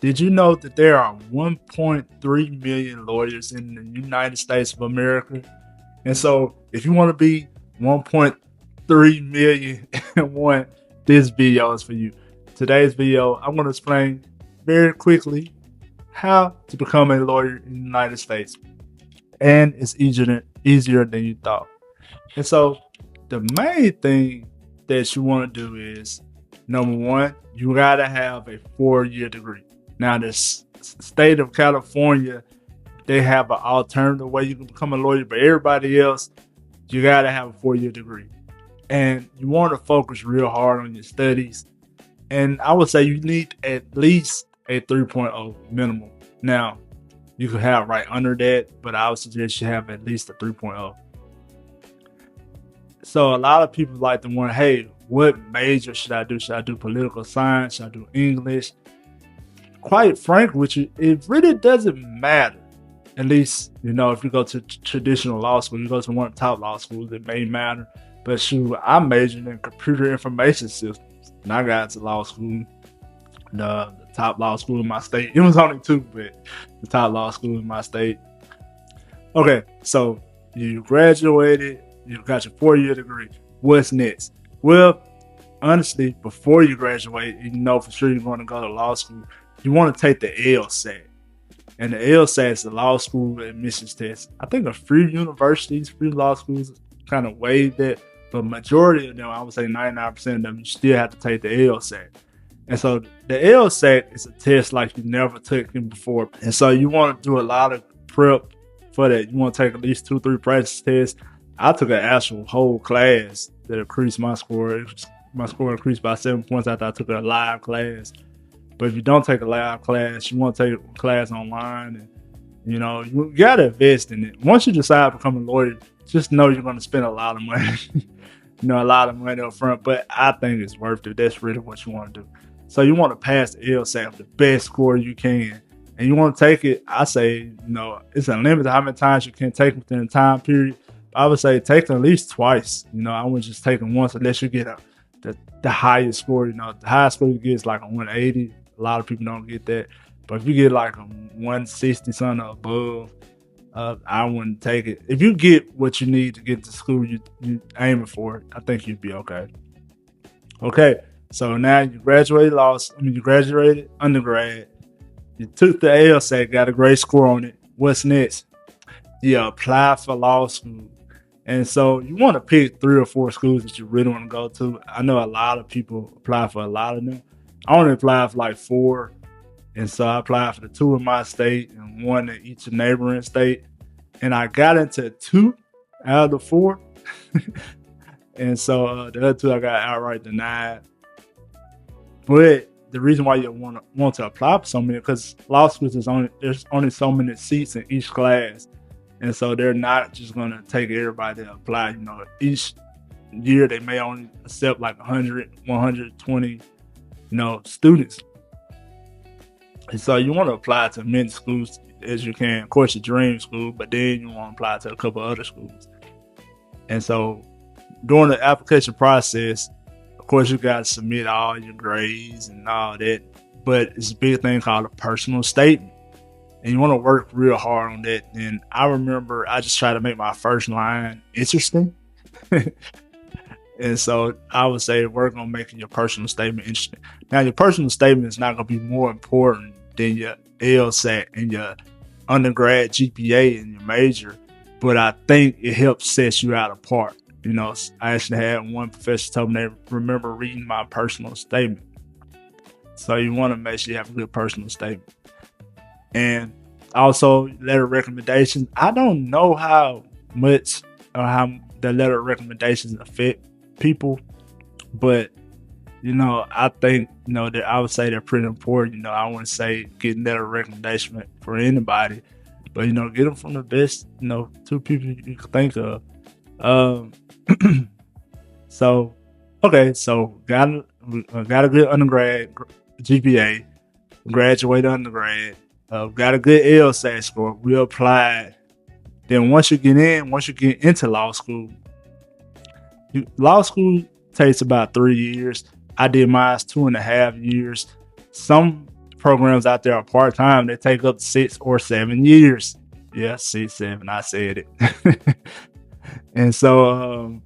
Did you know that there are 1.3 million lawyers in the United States of America? And so, if you want to be 1.3 million and one, this video is for you. Today's video, I'm going to explain very quickly how to become a lawyer in the United States. And it's easier than you thought. And so, the main thing that you want to do is number one, you got to have a 4-year degree. Now, the state of California, they have an alternative way you can become a lawyer, but everybody else, you got to have a 4-year degree. And you want to focus real hard on your studies. And I would say you need at least a 3.0 minimum. Now, you could have right under that, but I would suggest you have at least a 3.0. So a lot of people like to wonder, hey, what major should I do? Should I do political science? Should I do English? Quite frank with you, it really doesn't matter. At least, if you go to traditional law school, you go to one of the top law schools, it may matter. But shoot, I majored in computer information systems. And I got to law school, the top law school in my state. It was only two, but the top law school in my state. Okay, so you graduated, you got your 4-year degree. What's next? Well, honestly, before you graduate, you know for sure you're going to go to law school. You want to take the LSAT. And the LSAT is the law school admissions test. I think a few universities, few law schools kind of waive that, but majority of them, I would say 99% of them, you still have to take the LSAT. And so the LSAT is a test like you never taken before. And so you want to do a lot of prep for that. You want to take at least 2-3 practice tests. I took an actual whole class that increased my score. My score increased by 7 points after I took a live class. But if you don't take a live class, you want to take a class online, and you gotta invest in it. Once you decide to become a lawyer, just know you're going to spend a lot of money, a lot of money up front. But I think it's worth it. That's really what you want to do. So you want to pass the LSAT with the best score you can, and you want to take it. I say, it's unlimited how many times you can take within a time period. I would say take it at least twice. I wouldn't just take it once unless you get the highest score. The highest score you get is like a 180. A lot of people don't get that. But if you get like a 160 something or above, I wouldn't take it. If you get what you need to get to school you aiming for, I think you'd be okay. Okay, so now you graduated you graduated undergrad. You took the LSAT, got a great score on it. What's next? You apply for law school. And so you want to pick 3 or 4 schools that you really want to go to. I know a lot of people apply for a lot of them. I only applied for like 4. And so I applied for the 2 in my state and 1 in each neighboring state. And I got into 2 out of the 4. And so the other 2 I got outright denied. But the reason why you want to apply for so many, because law schools there's only so many seats in each class. And so they're not just going to take everybody to apply. Each year they may only accept like 100, 120, students. And so you want to apply to as many schools as you can. Of course, your dream school, but then you want to apply to a couple other schools. And so during the application process, of course, you got to submit all your grades and all that. But it's a big thing called a personal statement. And you want to work real hard on that. And I remember I just tried to make my first line interesting. And so I would say work on making your personal statement interesting. Now, your personal statement is not going to be more important than your LSAT and your undergrad GPA and your major, but I think it helps set you out apart. I actually had one professor tell me they remember reading my personal statement. So you want to make sure you have a good personal statement. And also, letter recommendations. I don't know how much or how the letter recommendations affect people, but I think that I would say they're pretty important. I wouldn't say getting letter recommendation for anybody, but get them from the best 2 people you can think of. So got a good undergrad GPA, graduated undergrad, got a good LSAT score. We applied. Then once you get into law school takes about 3 years. I did mine 2.5 years. Some programs out there are part time. They take up 6 or 7 years. Yeah, 6, 7. I said it. And so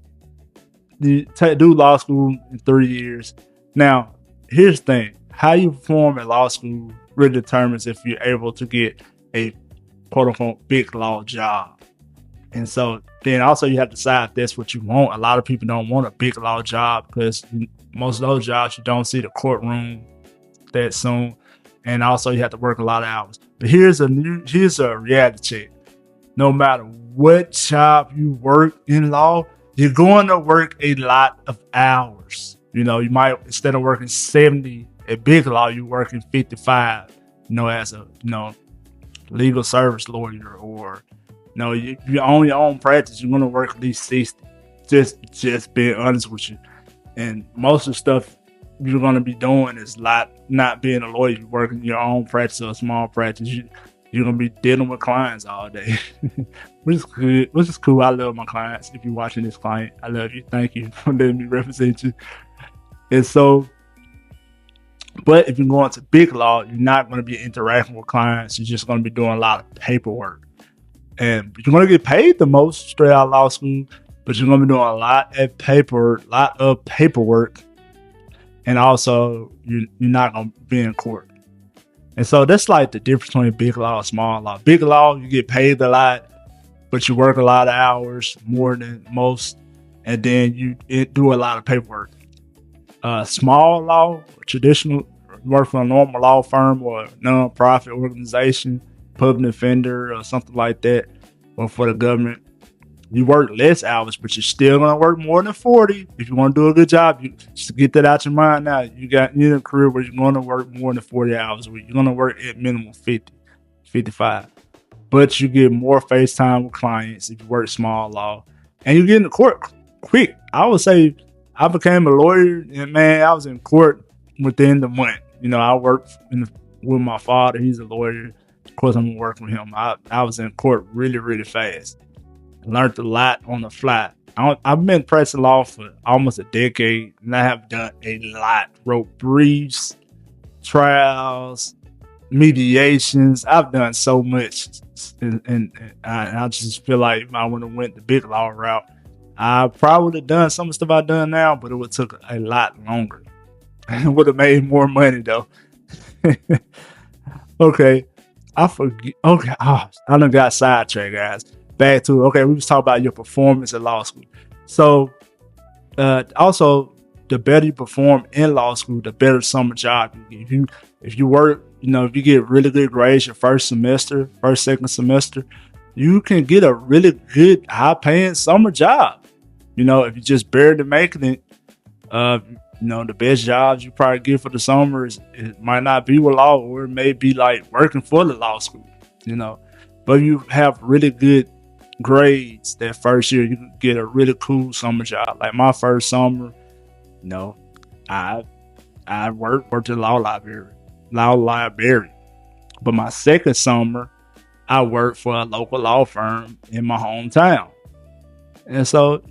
you do law school in 3 years. Now, here's the thing: how you perform at law school really determines if you're able to get a quote unquote big law job. And so then also you have to decide if that's what you want. A lot of people don't want a big law job because most of those jobs you don't see the courtroom that soon. And also you have to work a lot of hours. But here's a reality check. No matter what job you work in law, you're going to work a lot of hours. You know, you might, instead of working 70 at big law, you're working 55, as a, legal service lawyer, or, you own your own practice, you're going to work at least 60. Just being honest with you. And most of the stuff you're going to be doing is not being a lawyer. You're working your own practice or a small practice. You're going to be dealing with clients all day, which is cool. I love my clients. If you're watching this, client, I love you. Thank you for letting me represent you. And so, but if you're going to big law, you're not going to be interacting with clients. You're just going to be doing a lot of paperwork. And you're going to get paid the most straight out of law school, but you're going to be doing a lot of paperwork. And also, you're not going to be in court. And so that's like the difference between big law and small law. Big law, you get paid a lot, but you work a lot of hours, more than most, and then you do a lot of paperwork. Small law, traditional, work for a normal law firm or a non-profit organization, public defender or something like that, or for the government, you work less hours, but you're still going to work more than 40. If you want to do a good job, just get that out your mind now. You're in a career where you're going to work more than 40 hours a week. You're going to work at minimum 50, 55. But you get more face time with clients if you work small law. And you get into court quick. I would say I became a lawyer, and man, I was in court within the month. I worked with my father. He's a lawyer. Of course, I'm working with him. I was in court really, really fast. Learned a lot on the fly. I've been practicing law for almost a decade, and I have done a lot. Wrote briefs, trials, mediations. I've done so much, and I just feel like if I would have went the big law route, I probably would have done some of the stuff I've done now, but it would have took a lot longer. It would have made more money though. Okay, I forget. Okay, I done got sidetracked, guys. Back to we was talking about your performance in law school. So also, the better you perform in law school, the better summer job you get. If you work, if you get really good grades your second semester, you can get a really good high paying summer job. If you're just barely making it, the best jobs you probably get for the summer it might not be with law, or it may be like working for the law school, but you have really good grades that first year, you can get a really cool summer job. Like my first summer, I worked at the law library. But my second summer, I worked for a local law firm in my hometown. And so,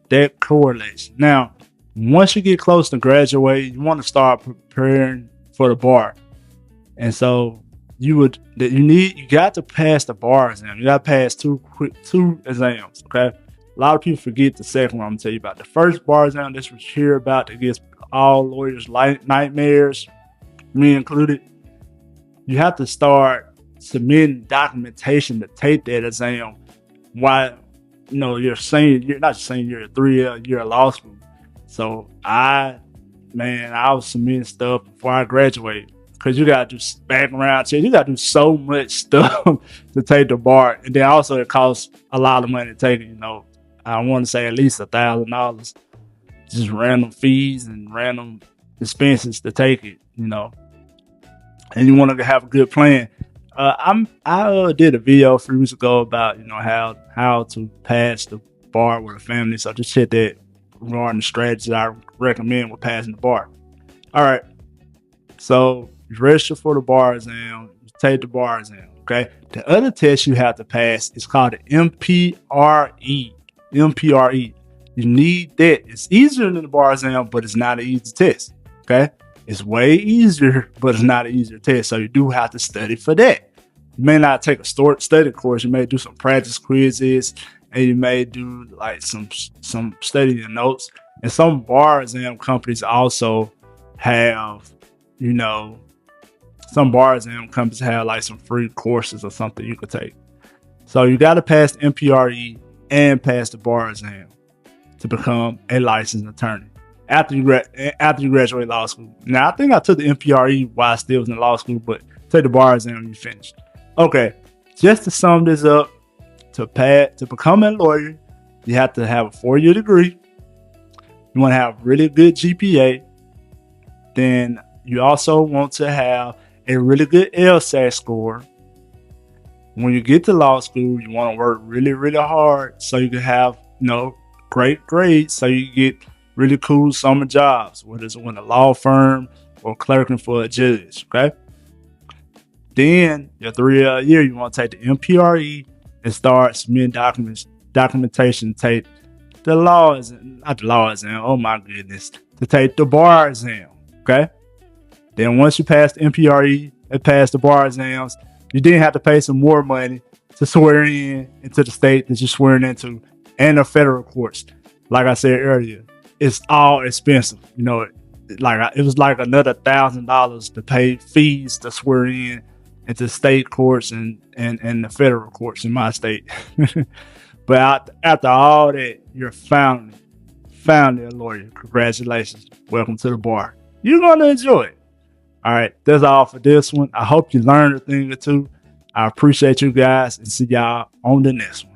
that correlates. Now, once you get close to graduate, you want to start preparing for the bar. And so you got to pass the bar exam. You got to pass two exams. Okay. A lot of people forget the second one I'm gonna tell you about. The first bar exam, this was here about that gives all lawyers nightmares, me included. You have to start submitting documentation to take that exam while you're senior. You're not senior, you're 3 year of law school. So I was submitting stuff before I graduated. Because you got to do background check. You got to do so much stuff to take the bar. And then also it costs a lot of money to take it. I want to say at least $1,000. Just random fees and random expenses to take it, And you want to have a good plan. I did a video a few weeks ago about, how to pass the bar with a family. So just check that regarding the strategies I recommend with passing the bar. All right. So you register for the bar exam, you take the bar exam, okay? The other test you have to pass is called the MPRE. You need that. It's easier than the bar exam, but it's not an easy test, okay? It's way easier, but it's not an easier test. So you do have to study for that. You may not take a study course. You may do some practice quizzes, and you may do like some studying notes. And some bar exam companies also have, some bar exam companies have like some free courses or something you could take. So you got to pass the MPRE and pass the bar exam to become a licensed attorney after you graduate law school. Now, I think I took the MPRE while I still was in law school, but take the bar exam when you finish. Okay, just to sum this up, to become a lawyer, you have to have a 4-year degree. You want to have really good GPA. Then you also want to have a really good LSAT score. When you get to law school, you want to work really, really hard so you can have, great grades, so you get really cool summer jobs, whether it's in a law firm or clerking for a judge, okay? Then your 3 year, you want to take the MPRE and start submitting documentation, take the law exam, not the law exam, oh my goodness, to take the bar exam, okay? Then once you pass the MPRE and pass the bar exams, you then have to pay some more money to swear in into the state that you're swearing into and the federal courts. Like I said earlier, it's all expensive. It was like another $1,000 to pay fees to swear in into state courts and the federal courts in my state. But after all that, you're finally a lawyer. Congratulations. Welcome to the bar. You're going to enjoy it. All right, that's all for this one. I hope you learned a thing or two. I appreciate you guys and see y'all on the next one.